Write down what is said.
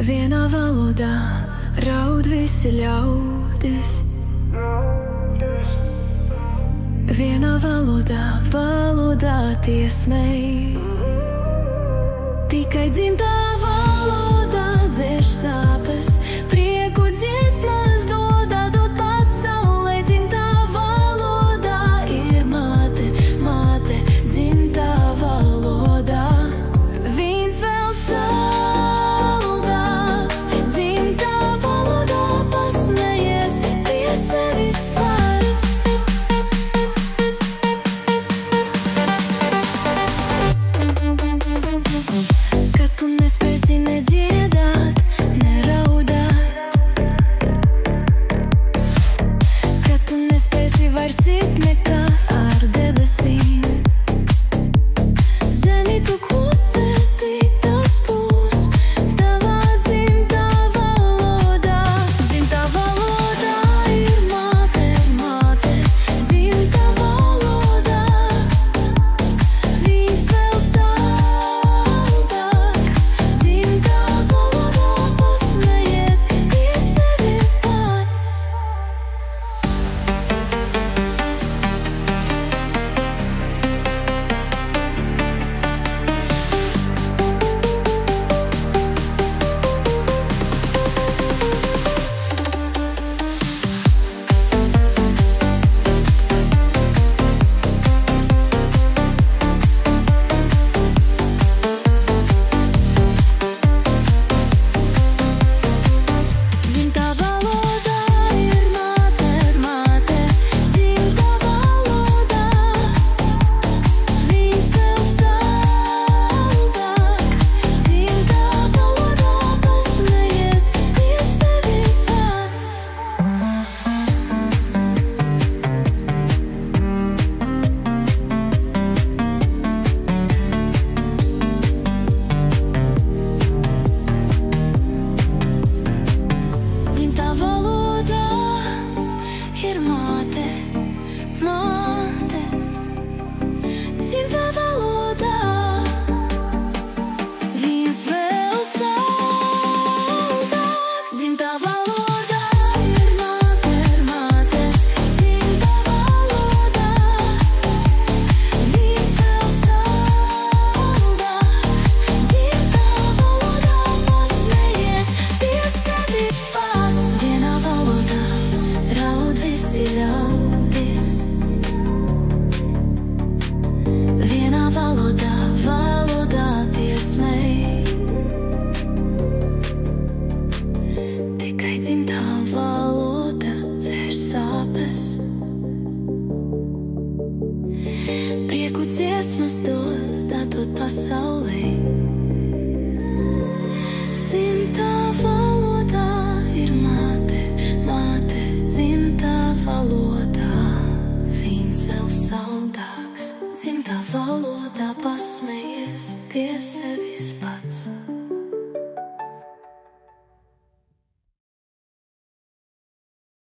Vienā valodā raud visi ļaudis. Vienā valodā tiesmei. Tikai dzimtā valodā dzēš sāpes, prieku dziesmas dod pasaulē. Dzimtā valodā ir māte, māte, dzimtā valodā. Vīns vēl saldāks, dzimtā valodā pasmējies pie sevis pats. Kad tu nespēsi nedziedāt, neraudāt, kad tu nespēsi vairs sit nekā ar debesīm, zemi tu klusēsi, tas būs tavā dzimtā valodā. Dzimtā valodā ir māte, māte, dzimtā valodā. Vīns vēl saldāks, dzimtā valodā pasmējies pie sevi pats. Dzimtā valodā ir māte, māte, dzimtā valodā. Vīns vēl saldāks, dzimtā valodā pasmējies pie sevi pats. Dzimtā valodā ir māte, māte, dzimtā valodā. Vīns vēl saldāks, dzimtā valodā ir māte, māte, dzimtā valodā. Vīns vēl saldāks, dzimtā valodā pasmējies pie sevi pats. Vienā valodā raud visi ļaudis. Vienā valodā tiesmei. Tikai dzimtā valoda dzēš sāpes, prieku dziesmas dod pasaulē. Dzimtā valodā ir māte, māte, dzimtā valodā. Vīns vēl saldāks, dzimtā valodā pasmējies pie sevi